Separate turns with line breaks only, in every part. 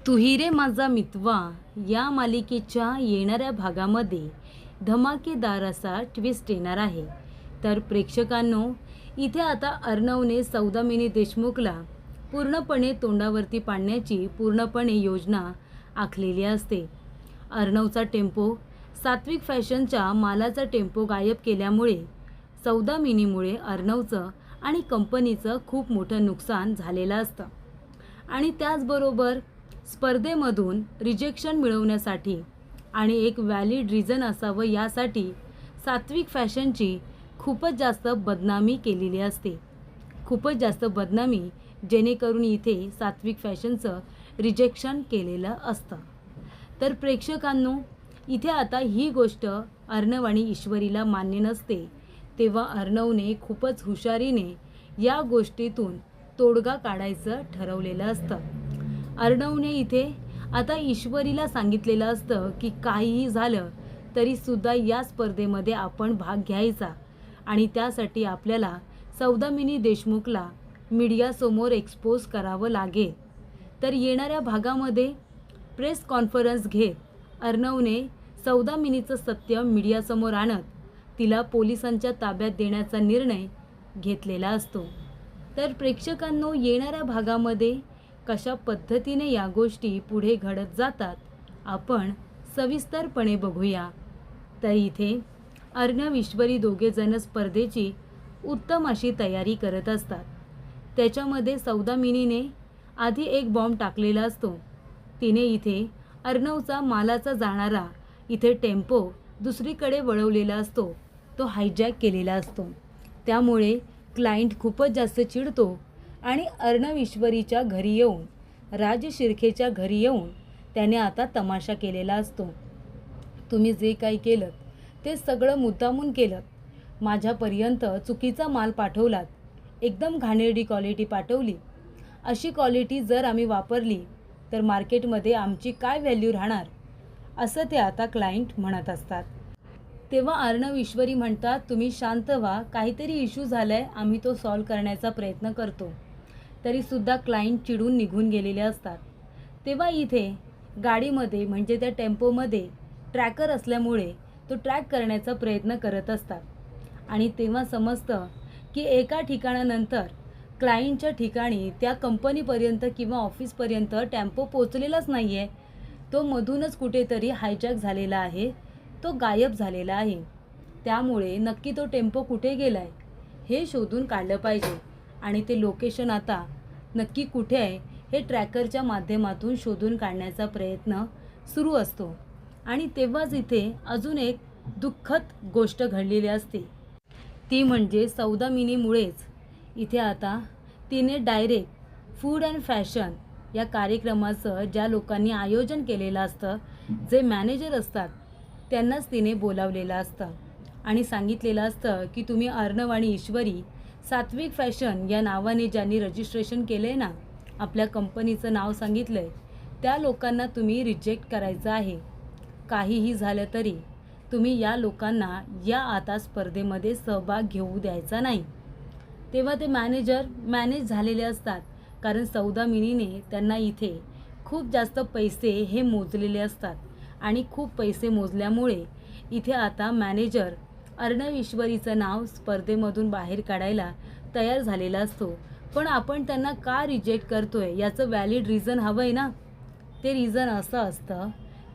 तू ही रे माझा मितवा या मालिकेच्या येणाऱ्या भागामध्ये धमाकेदार असा ट्विस्ट येणार आहे. तर प्रेक्षकांनो, इथे आता अर्णवने सौदामिनी देशमुखला पूर्णपणे तोंडावरती पाडण्याची पूर्णपणे योजना आखलेली असते. अर्णवचा टेम्पो सात्विक फॅशनच्या मालाचा टेम्पो गायब केल्यामुळे सौदामिनीमुळे अर्णवचं आणि कंपनीचं खूप मोठं नुकसान झालेलं असतं. आणि त्याचबरोबर स्पर्धेमधून रिजेक्शन मिळवण्यासाठी आणि एक व्हॅलिड रिझन असावं यासाठी सात्विक फॅशनची खूपच जास्त बदनामी केलेली असते. खूपच जास्त बदनामी, जेणेकरून इथे सात्विक फॅशनचं रिजेक्शन केलेलं असतं. तर प्रेक्षकांनो, इथे आता ही गोष्ट अर्णव आणि ईश्वरीला मान्य नसते. तेव्हा अर्णवने खूपच हुशारीने या गोष्टीतून तोडगा काढायचं ठरवलेलं असतं. अर्णवने इथे आता ईश्वरीला सांगितलेलं असतं की काहीही झालं तरीसुद्धा या स्पर्धेमध्ये आपण भाग घ्यायचा आणि त्यासाठी आपल्याला सौदामिनी देशमुखला मीडियासमोर एक्सपोज करावं लागेल. तर येणाऱ्या भागामध्ये प्रेस कॉन्फरन्स घेत अर्णवने सौदामिनीचं सत्य मीडियासमोर आणत तिला पोलिसांच्या ताब्यात देण्याचा निर्णय घेतलेला असतो. तर प्रेक्षकांनो, येणाऱ्या भागामध्ये कशा पद्धतीने या गोष्टी पुढे घडत जातात आपण सविस्तरपणे बघूया. तर इथे अर्णव ईश्वरी दोघेजण स्पर्धेची उत्तम अशी तयारी करत असतात. त्याच्यामध्ये सौदामिनीने आधी एक बॉम्ब टाकलेला असतो. तिने इथे अर्णवचा मालाचा जाणारा इथे टेम्पो दुसरीकडे वळवलेला असतो, तो हायजॅक केलेला असतो. त्यामुळे क्लायंट खूपच जास्त चिडतो आणि अर्णव ईश्वरीच्या घरी येऊन, राज शिर्केच्या घरी येऊन त्याने आता तमाशा केलेला असतो. तुम्ही जे काही केलं ते सगळं मुद्दामून केलं. माझ्यापर्यंत चुकीचा माल पाठवलात, एकदम घाणेरडी क्वालिटी पाठवली. अशी क्वालिटी जर आम्ही वापरली तर मार्केटमध्ये आमची काय व्हॅल्यू राहणार, असं ते आता क्लायंट म्हणत असतात. तेव्हा अर्णव ईश्वरी म्हणतात, तुम्ही शांत व्हा, काहीतरी इश्यू झाला आहे, आम्ही तो सॉल्व करण्याचा प्रयत्न करतो. तरीसुद्धा क्लायंट चिडून निघून गेलेले असतात. तेव्हा इथे गाडीमध्ये म्हणजे त्या टेम्पोमध्ये ट्रॅकर असल्यामुळे तो ट्रॅक करण्याचा प्रयत्न करत असतात. आणि तेव्हा समजतं की एका ठिकाणानंतर क्लायंटच्या ठिकाणी त्या कंपनीपर्यंत किंवा ऑफिसपर्यंत टेम्पो पोचलेलाच नाही आहे. तो मधूनच कुठेतरी हायजॅक झालेला आहे, तो गायब झालेला आहे. त्यामुळे नक्की तो टेम्पो कुठे गेला आहे हे शोधून काढलं पाहिजे आणि ते लोकेशन आता नक्की कुठे आहे हे ट्रॅकरच्या माध्यमातून शोधून काढण्याचा प्रयत्न सुरू असतो. आणि तेव्हाच इथे अजून एक दुःखद गोष्ट घडलेली असते. ती म्हणजे सौदामिनीमुळेच इथे आता तिने डायरेक्ट फूड अँड फॅशन या कार्यक्रमाचं ज्या लोकांनी आयोजन केलेलं असतं, जे मॅनेजर असतात, त्यांनाच तिने बोलावलेलं असतं आणि सांगितलेलं असतं की तुम्ही अर्णव आणि ईश्वरी सात्विक फॅशन या नावाने ज्यांनी रजिस्ट्रेशन केलं आहे ना, आपल्या कंपनीचं नाव सांगितलं आहे, त्या लोकांना तुम्ही रिजेक्ट करायचं आहे. काहीही झालं तरी तुम्ही या लोकांना या आता स्पर्धेमध्ये सहभाग घेऊ द्यायचा नाही. तेव्हा ते मॅनेजर मॅनेज झालेले असतात, कारण सौदामिनीने त्यांना इथे खूप जास्त पैसे हे मोजलेले असतात आणि खूप पैसे मोजल्यामुळे इथे आता मॅनेजर अर्णव ईश्वरीचं नाव स्पर्धेमधून बाहेर काढायला तयार झालेला असतो. पण आपण त्यांना का रिजेक्ट करतोय याचं व्हॅलिड रिझन हवं आहे ना. ते रिझन असं असतं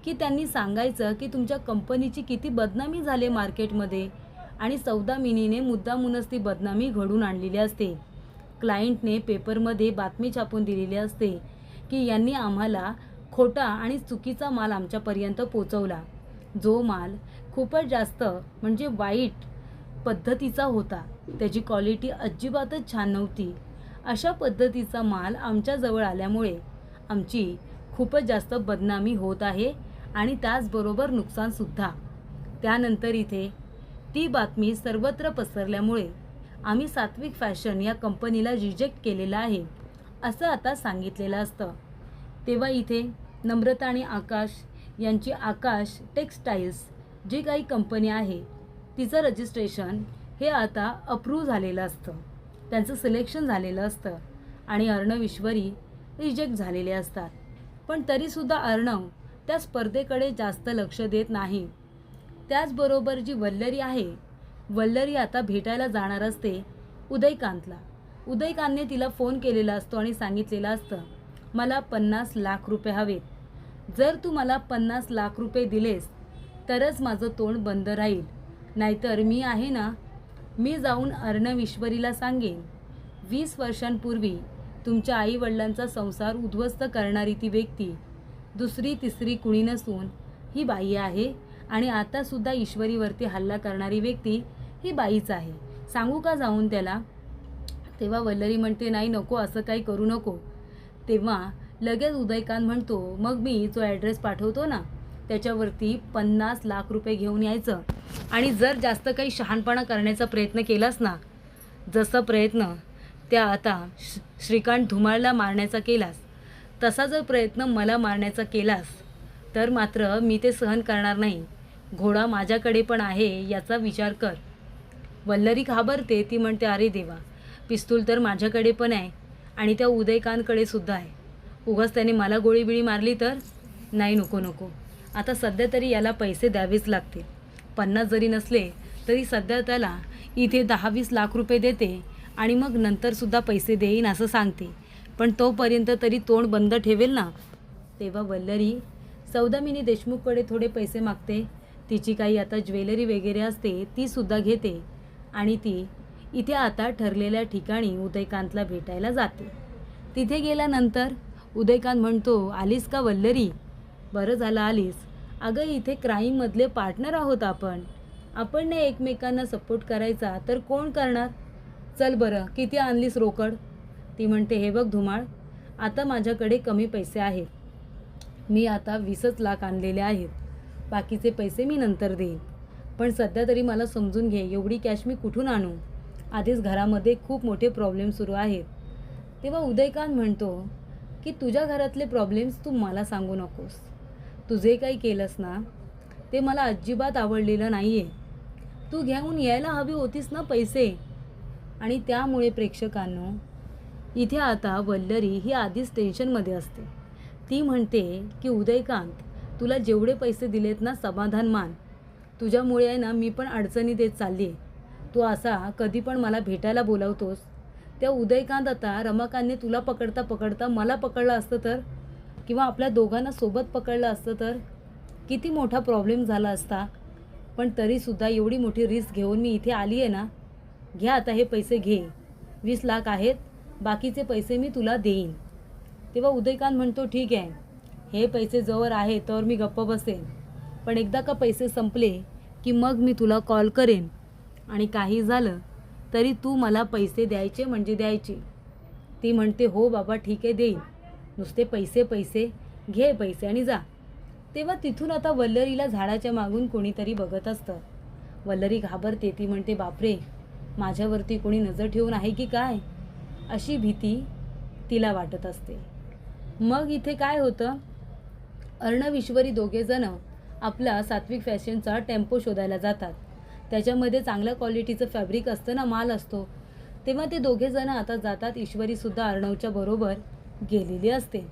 की त्यांनी सांगायचं की तुमच्या कंपनीची किती बदनामी झाली मार्केटमध्ये आणि सौदामिनीने मुद्दामूनच ती बदनामी घडून आणलेली असते. क्लायंटने पेपरमध्ये बातमी छापून दिलेली असते की यांनी आम्हाला खोटा आणि चुकीचा माल आमच्यापर्यंत पोचवला, जो माल खूपच जास्त म्हणजे वाईट पद्धतीचा होता, त्याची क्वालिटी अजिबातच छान नव्हती. अशा पद्धतीचा माल आमच्याजवळ आल्यामुळे आमची खूपच जास्त बदनामी होत आहे आणि त्याचबरोबर नुकसानसुद्धा. त्यानंतर इथे ती बातमी सर्वत्र पसरल्यामुळे आम्ही सात्विक फॅशन या कंपनीला रिजेक्ट केलेलं आहे, असं आता सांगितलेलं असतं. तेव्हा इथे नम्रता आणि आकाश यांची आकाश टेक्स्टाईल्स जी काही कंपनी आहे तिचं रजिस्ट्रेशन हे आता अप्रूव्ह झालेलं असतं, त्यांचं सिलेक्शन झालेलं असतं आणि अर्णव ईश्वरी रिजेक्ट झालेले असतात. पण तरीसुद्धा अर्णव त्या स्पर्धेकडे जास्त लक्ष देत नाही. त्याचबरोबर जी वल्लरी आहे, वल्लरी आता भेटायला जाणार असते उदयकांतला. उदयकांतने तिला फोन केलेला असतो आणि सांगितलेलं असतं, मला 50 लाख रुपये हवेत. जर तू मला 50 लाख रुपये दिलेस तरच माझं तोंड बंद राहील, नाहीतर मी आहे ना, मी जाऊन अर्णव ईश्वरीला सांगेन 20 वर्षांपूर्वी तुमच्या आईवडिलांचा संसार उद्ध्वस्त करणारी ती व्यक्ती दुसरी तिसरी कुणी नसून ही बाई आहे आणि आतासुद्धा ईश्वरीवरती हल्ला करणारी व्यक्ती ही बाईच आहे. सांगू का जाऊन त्याला? तेव्हा वल्लरी म्हणते, नाही नको, असं काही करू नको. तेव्हा लगेच उदयकांत म्हणतो, मग मी जो ॲड्रेस पाठवतो ना त्याच्यावरती 50 लाख रुपये घेऊन यायचं आणि जर जास्त काही शहाणपणा करण्याचा प्रयत्न केलास ना, जसा प्रयत्न त्या आता श्रीकांत धुमाळला मारण्याचा केलास, तसा जर प्रयत्न मला मारण्याचा केलास तर मात्र मी ते सहन करणार नाही. घोडा माझ्याकडे पण आहे याचा विचार कर. वल्लरी घाबरते. ती म्हणते, अरे देवा, पिस्तूल तर माझ्याकडे पण आहे आणि त्या उदयकांतकडे सुद्धा आहे. उगाच त्याने मला गोळीबिळी मारली तर? नाही, नको नको. आता सध्या तरी याला पैसे द्यावेच लागतील. 50 जरी नसले तरी सध्या त्याला इथे 10-20 लाख रुपये देते आणि मग नंतरसुद्धा पैसे देईन असं सांगते. पण तोपर्यंत तरी तोंड बंद ठेवेल ना. तेव्हा वल्लरी सौदामिनी देशमुखकडे थोडे पैसे मागते. तिची काही आता ज्वेलरी वगैरे असते तीसुद्धा घेते आणि ती इथे आता ठरलेल्या ठिकाणी उदयकांतला भेटायला जाते. तिथे गेल्यानंतर उदयकांत म्हणतो, आलीस का वल्लरी? बरं झालं आलीस. अगं इथे क्राईममधले पार्टनर आहोत आपण नाही एकमेकांना सपोर्ट करायचा तर कोण करणार? चल बरं, किती आणलीस रोकड? ती म्हणते, हे बघ धुमाळ, आता माझ्याकडे कमी पैसे आहेत. मी आता 20 लाख आणलेले आहेत. बाकीचे पैसे मी नंतर देईन. पण सध्या तरी मला समजून घे, एवढी कॅश मी कुठून आणू? आधीच घरामध्ये खूप मोठे प्रॉब्लेम सुरू आहेत. तेव्हा उदयकांत म्हणतो की तुझ्या घरातले प्रॉब्लेम्स तू मला सांगू नकोस. तू जे काही केलंस ना ते मला अजिबात आवडलेलं नाही आहे. तू घेऊन यायला हवी होतीस ना पैसे. आणि त्यामुळे प्रेक्षकांनो, इथे आता वल्लरी ही आधीच टेन्शनमध्ये असते. ती म्हणते की उदयकांत, तुला जेवढे पैसे दिलेत ना समाधान मान. तुझ्यामुळे आहे ना मी पण अडचणीत येत चालली आहे. तू असा कधी पण मला भेटायला बोलावतोस. त्या उदयकांत आता रमाकांतने तुला पकडता पकडता मला पकडलं असतं तर, किंवा आपल्या दोघांना सोबत पकडलं असतं तर किती मोठा प्रॉब्लेम झाला असता. पण तरीसुद्धा एवढी मोठी रिस्क घेऊन मी इथे आली आहे ना. घे आता हे पैसे घे. 20 लाख आहेत, बाकीचे पैसे मी तुला देईन. तेव्हा उदयकांत म्हणतो, ठीक आहे, हे पैसे जवळ आहे तर मी गप्प बसेन, पण एकदा का पैसे संपले की मग मी तुला कॉल करेन आणि काही झालं तरी तू मला पैसे द्यायचे म्हणजे द्यायचे. ती म्हणते, हो बाबा ठीक आहे, देईन. नुसते पैसे पैसे घे पैसे आणि जा. तेव्हा तिथून आता वल्लरीला झाडाच्या मागून कोणीतरी बघत असतं. वल्लरी घाबरते. ती म्हणते, बापरे, माझ्यावरती कोणी नजर ठेवून आहे की काय, अशी भीती तिला वाटत असते. मग इथे काय होतं, अर्णव ईश्वरी दोघेजण आपला सात्विक फॅशनचा टेम्पो शोधायला जातात. त्याच्यामध्ये चांगल्या क्वालिटीचं फॅब्रिक असतं ना, माल असतो. तेव्हा ते दोघेजण आता जातात. ईश्वरीसुद्धा अर्णवच्या बरोबर गेलेली असते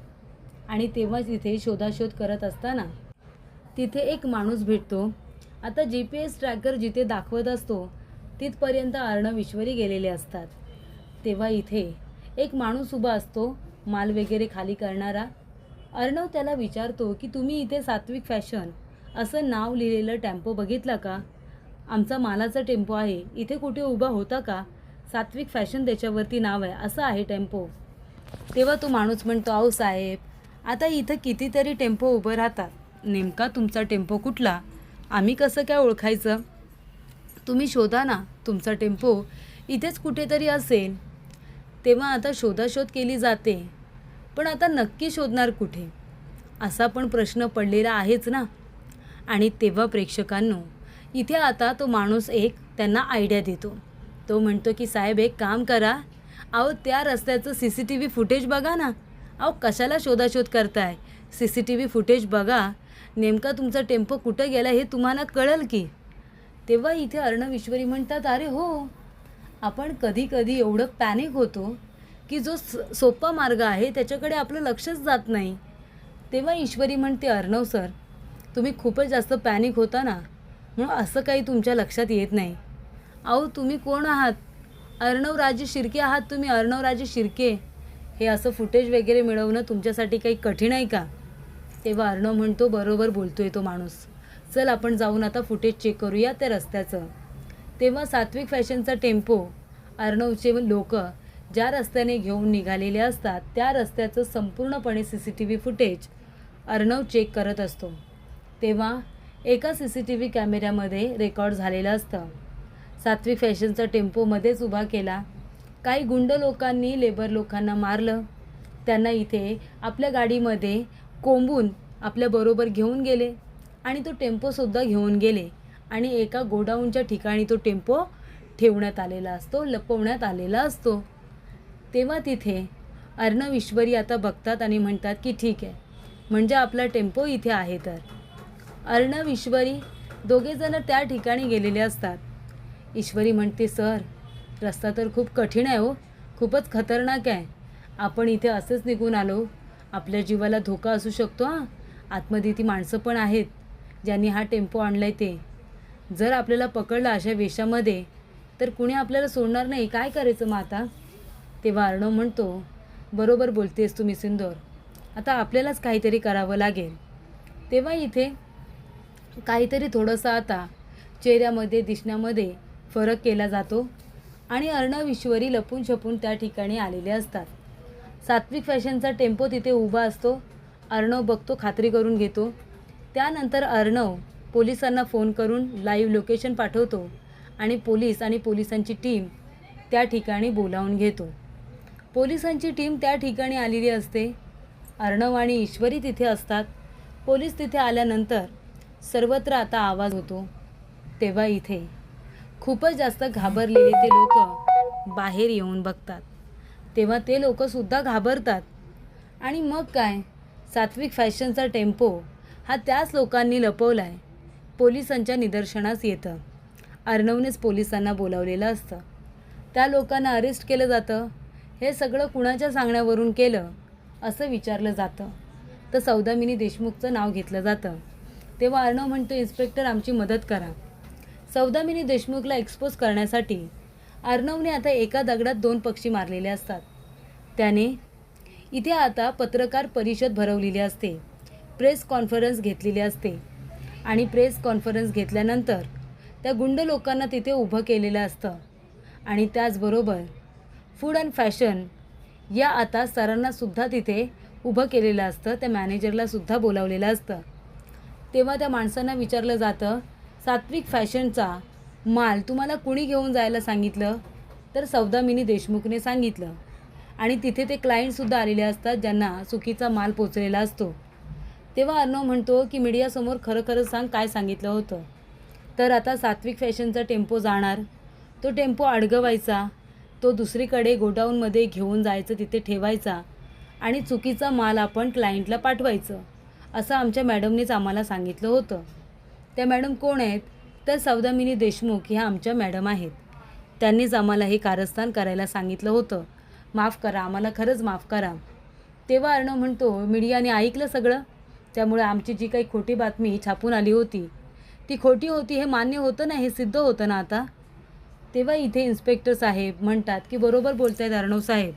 आणि तेव्हाच इथे शोधाशोध करत असताना तिथे एक माणूस भेटतो. आता GPS ट्रॅकर जिथे दाखवत असतो तिथपर्यंत अर्णव ईश्वरी गेलेले असतात. तेव्हा इथे एक माणूस उभा असतो, माल वगैरे खाली करणारा. अर्णव त्याला विचारतो की तुम्ही इथे सात्विक फॅशन असं नाव लिहिलेलं टेम्पो बघितला का? आमचा मालाचा टेम्पो आहे, इथे कुठे उभा होता का? सात्विक फॅशन त्याच्यावरती नाव आहे, असं आहे टेम्पो. तेव्हा तो माणूस म्हणतो, अहो साहेब, आता इथं कितीतरी टेम्पो उभं राहतात, नेमका तुमचा टेम्पो कुठला? आम्ही कसं काय ओळखायचं? तुम्ही शोधा ना, तुमचा टेम्पो इथेच कुठेतरी असेल. तेव्हा आता शोधाशोध केली जाते, पण आता नक्की शोधणार कुठे असा पण प्रश्न पडलेला आहेच ना. आणि तेव्हा प्रेक्षकांनो, इथे आता तो माणूस एक त्यांना आयडिया देतो. तो म्हणतो की साहेब, एक काम करा, अहो त्या रस्त्याचं CCTV फुटेज बघा ना. अहो कशाला शोधाशोध करताय? CCTV फुटेज बघा, नेमका तुमचा टेम्पो कुठं गेला हे तुम्हाला कळेल की. तेव्हा इथे अर्णव ईश्वरी म्हणतात, अरे हो, आपण कधी कधी एवढं पॅनिक होतो की जो सोपा मार्ग आहे त्याच्याकडे आपलं लक्षच जात नाही. तेव्हा ईश्वरी म्हणते, अर्णव सर, तुम्ही खूपच जास्त पॅनिक होता ना, म्हणून असं काही तुमच्या लक्षात येत नाही. अहो तुम्ही कोण आहात? अर्णव राजे शिर्के आहात तुम्ही, अर्णव राजे शिर्के. हे असं फुटेज वगैरे मिळवणं तुमच्यासाठी काही कठीण आहे का? तेव्हा अर्णव म्हणतो, बरोबर बोलतोय तो माणूस, चल आपण जाऊन आता फुटेज चेक करूया त्या रस्त्याचं. तेव्हा सात्विक फॅशनचा टेम्पो अर्णवचे लोक ज्या रस्त्याने घेऊन निघालेले असतात त्या रस्त्याचं संपूर्णपणे CCTV फुटेज अर्णव चेक करत असतो. तेव्हा एका CCTV कॅमेऱ्यामध्ये रेकॉर्ड झालेलं असतं. सात्विक फॅशनचा टेम्पो मध्येच उभा केला. काही गुंड लोकांनी लेबर लोकांना मारलं. त्यांना इथे आपल्या गाडीमध्ये कोंबून आपल्याबरोबर घेऊन गेले आणि तो टेम्पोसुद्धा घेऊन गेले आणि एका गोडाऊनच्या ठिकाणी तो टेम्पो ठेवण्यात आलेला असतो, लपवण्यात आलेला असतो. तेव्हा तिथे अर्णव ईश्वरी आता बघतात आणि म्हणतात की ठीक आहे, म्हणजे आपला टेम्पो इथे आहे. तर अर्णव ईश्वरी दोघेजण त्या ठिकाणी गेलेले असतात. ईश्वरी म्हणते, सर रस्ता तर खूप कठीण आहे हो, खूपच खतरनाक आहे. आपण इथे असेच निघून आलो, आपल्या जीवाला धोका असू शकतो. आतमध्ये ती माणसं पण आहेत ज्यांनी हा टेम्पो आणला आहे. ते जर आपल्याला पकडलं अशा वेशामध्ये तर कुणी आपल्याला सोडणार नाही. काय करायचं मग आता? तेव्हा अर्णव म्हणतो, बरोबर बोलतेस तुम्ही सिंदूर, आता आपल्यालाच काहीतरी करावं लागेल. तेव्हा इथे काहीतरी थोडंसं आता चेहऱ्यामध्ये दिसण्यामध्ये फरक केला जातो आणि अर्णव ईश्वरी लपून छपून त्या ठिकाणी आलेले असतात. सात्विक फॅशनचा टेम्पो तिथे उभा असतो. अर्णव बघतो, खात्री करून घेतो. त्यानंतर अर्णव पोलिसांना फोन करून लाईव्ह लोकेशन पाठवतो आणि पोलीस आणि पोलिसांची टीम त्या ठिकाणी बोलावून घेतो. पोलिसांची टीम त्या ठिकाणी आलेली असते. अर्णव आणि ईश्वरी तिथे असतात. पोलीस तिथे आल्यानंतर सर्वत्र आता आवाज होतो. तेव्हा इथे खूपच जास्त घाबरलेले ते लोक बाहेर येऊन बघतात. तेव्हा ते लोकसुद्धा घाबरतात आणि मग काय, सात्विक फॅशनचा टेम्पो हा त्याच लोकांनी लपवला आहे पोलिसांच्या निदर्शनास येतं. अर्णवनेच पोलिसांना बोलावलेलं असतं. त्या लोकांना अरेस्ट केलं जातं. हे सगळं कुणाच्या सांगण्यावरून केलं असं विचारलं जातं. तर सौदामिनी देशमुखचं नाव घेतलं जातं. तेव्हा अर्णव म्हणतो, इन्स्पेक्टर आमची मदत करा. सौदामिनी देशमुखला एक्सपोज करण्यासाठी अर्णवने आता एका दगडात 2 पक्षी मारलेले असतात. त्याने इथे आता पत्रकार परिषद भरवलेली असते, प्रेस कॉन्फरन्स घेतलेली असते आणि प्रेस कॉन्फरन्स घेतल्यानंतर त्या गुंड लोकांना तिथे उभं केलेलं असतं आणि त्याचबरोबर फूड अँड फॅशन या आता सरांनासुद्धा तिथे उभं केलेलं असतं. त्या मॅनेजरलासुद्धा बोलावलेलं असतं. तेव्हा त्या माणसांना विचारलं जातं, सात्विक फॅशनचा माल तुम्हाला कुणी घेऊन जायला सांगितलं? तर सौदामिनी देशमुखने सांगितलं. आणि तिथे ते क्लायंटसुद्धा आलेले असतात ज्यांना चुकीचा माल पोचलेला असतो. तेव्हा अर्णव म्हणतो की मीडियासमोर खरं खरं सांग, काय सांगितलं होतं? तर आता सात्विक फॅशनचा टेम्पो जाणार, तो टेम्पो अडगवायचा, तो दुसरीकडे गोडाऊनमध्ये घेऊन जायचं, तिथे ठेवायचा आणि चुकीचा माल आपण क्लायंटला पाठवायचं, असं आमच्या मॅडमनेच आम्हाला सांगितलं होतं. त्या मॅडम कोण आहेत? तर सौदामिनी देशमुख ह्या आमच्या मॅडम आहेत. त्यांनीच आम्हाला हे कारस्थान करायला सांगितलं होतं. माफ करा, आम्हाला खरंच माफ करा. तेव्हा अर्णव म्हणतो, मीडियाने ऐकलं सगळं, त्यामुळे आमची जी काही खोटी बातमी छापून आली होती ती खोटी होती हे मान्य होतं ना, हे सिद्ध होतं ना आता. तेव्हा इथे इन्स्पेक्टर साहेब म्हणतात की बरोबर बोलत आहेत अर्णव साहेब,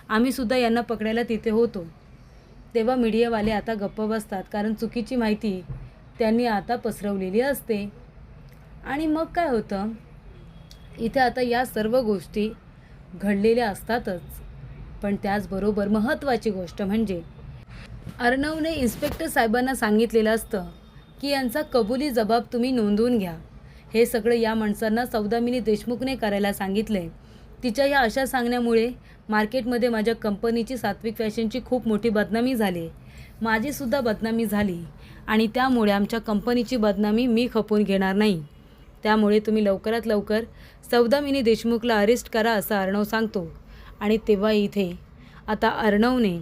आम्हीसुद्धा यांना पकडायला तिथे होतो. तेव्हा मीडियावाले आता गप्प बसतात, कारण चुकीची माहिती त्यांनी आता पसरवलेली असते. आणि मग काय होतं, इथे आता या सर्व गोष्टी घडलेल्या असतातच, पण त्याचबरोबर महत्त्वाची गोष्ट म्हणजे अर्णवने इन्स्पेक्टर साहेबांना सांगितलेलं असतं की यांचा कबुली जबाब तुम्ही नोंदवून घ्या. हे सगळं या माणसांना सौदामिनी देशमुखने करायला सांगितलं आहे. तिच्या या अशा सांगण्यामुळे मार्केटमध्ये माझ्या कंपनीची सात्विक फॅशनची खूप मोठी बदनामी झाली, माझीसुद्धा बदनामी झाली आणि त्यामुळे आमच्या कंपनीची बदनामी मी खपवून घेणार नाही. त्यामुळे तुम्ही लवकरात लवकर सौदामिनी देशमुखला अरेस्ट करा, असं अर्णव सांगतो. आणि तेव्हा इथे आता अर्णवने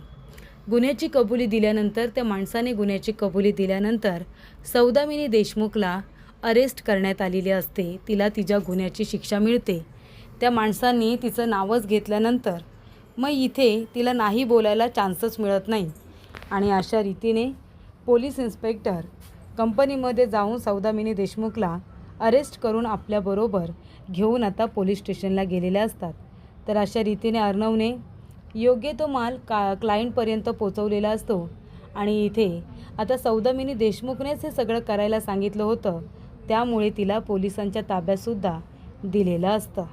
गुन्ह्याची कबुली दिल्यानंतर, त्या माणसाने गुन्ह्याची कबुली दिल्यानंतर सौदामिनी देशमुखला अरेस्ट करण्यात आलेली असते. तिला तिच्या गुन्ह्याची शिक्षा मिळते. त्या माणसांनी तिचं नावच घेतल्यानंतर मग इथे तिला नाही बोलायला चान्सच मिळत नाही. आणि अशा रीतीने पोलीस इन्स्पेक्टर कंपनीमध्ये जाऊन सौदामिनी देशमुखला अरेस्ट करून आपल्याबरोबर घेऊन आता पोलीस स्टेशनला गेलेले असतात. तर अशा रीतीने अर्णवने योग्य तो माल क्लायंटपर्यंत पोचवलेला असतो आणि इथे आता सौदामिनी देशमुखनेच हे सगळं करायला सांगितलं होतं, त्यामुळे तिला पोलिसांच्या ताब्यातसुद्धा दिलेलं असतं.